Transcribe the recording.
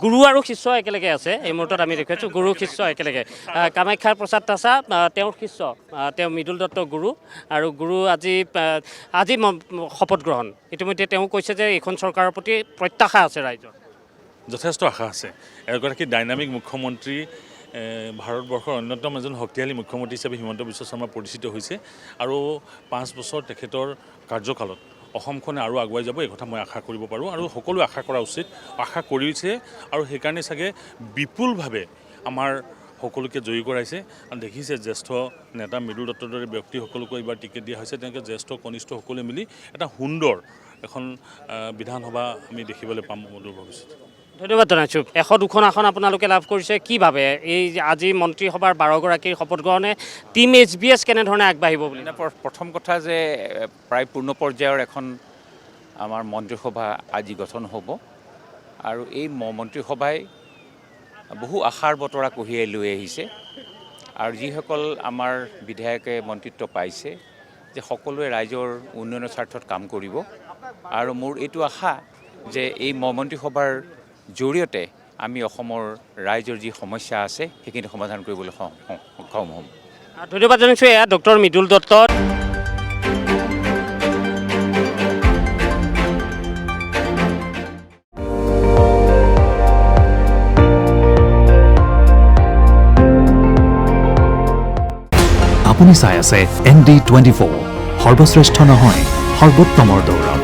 গুৰু আৰু শিষ্য একেলগে আছে এই মুহূৰ্তত আমি দেখুৱাইছোঁ গুৰু শিষ্য একেলগে কামাখ্যাৰ প্ৰসাদ তাছা তেওঁৰ শিষ্য তেওঁ মৃদুল দত্ত গুৰু আৰু গুৰু আজি শপত গ্ৰহণ ইতিমধ্যে তেওঁ কৈছে যে এইখন চৰকাৰৰ প্ৰতি প্ৰত্যাশা আছে ৰাইজৰ যথেষ্ট আশা আছে এগৰাকী ডাইনামিক মুখ্যমন্ত্ৰী ভাৰতবৰ্ষৰ অন্যতম এজন শক্তিশালী মুখ্যমন্ত্ৰী হিচাপে হিমন্ত বিশ্ব শৰ্মা পৰিচিত হৈছে আৰু 5 বছৰ তেখেতৰ কাৰ্যকালত অসমখনে আৰু আগুৱাই যাব এই কথা মই আশা কৰিব পাৰোঁ আৰু সকলোৱে আশা কৰা উচিত আশা কৰিছে আৰু সেইকাৰণে চাগে বিপুলভাৱে আমাৰ সকলোকে জয়ী কৰাইছে আৰু দেখিছে জ্যেষ্ঠ নেতা মৃদুল দত্তৰ দৰে ব্যক্তিসকলকো এইবাৰ টিকেট দিয়া হৈছে তেনেকৈ জ্যেষ্ঠ কনিষ্ঠ সকলোৱে মিলি এটা সুন্দৰ এখন বিধানসভা আমি দেখিবলৈ পাম অদূৰ ভৱিষ্যতে ধন্যবাদ জনাইছোঁ 102খন আসন আপোনালোকে লাভ কৰিছে কি ভাবে এই আজি মন্ত্ৰীসভাৰ 12গৰাকীৰ শপত গ্ৰহণে টিম HBS কেনেধৰণে আগবাঢ়িব বুলি প্ৰথম কথা যে প্ৰায় পূৰ্ণ পৰ্যায়ৰ এখন আমাৰ মন্ত্ৰীসভা আজি গঠন হ'ব আৰু এই মন্ত্ৰীসভাই বহু আশাৰ বতৰা কঢ়িয়াই লৈ আহিছে আৰু যিসকল আমাৰ বিধায়কে মন্ত্ৰিত্ব পাইছে যে সকলোৱে ৰাইজৰ উন্নয়নৰ স্বাৰ্থত কাম কৰিব আৰু মোৰ এইটো আশা যে এই মন্ত্ৰীসভাৰ জৰিয়তে আমি অসমৰ ৰাইজৰ যি সমস্যা আছে সেইখিনি সমাধান কৰিবলৈ সক্ষম হ'ম ধন্যবাদ জনাইছোঁ এয়া ডক্টৰ মৃদুল দত্ত আপুনি চাই আছে ND24 সৰ্বশ্ৰেষ্ঠ নহয় সৰ্বোত্তমৰ দৌৰ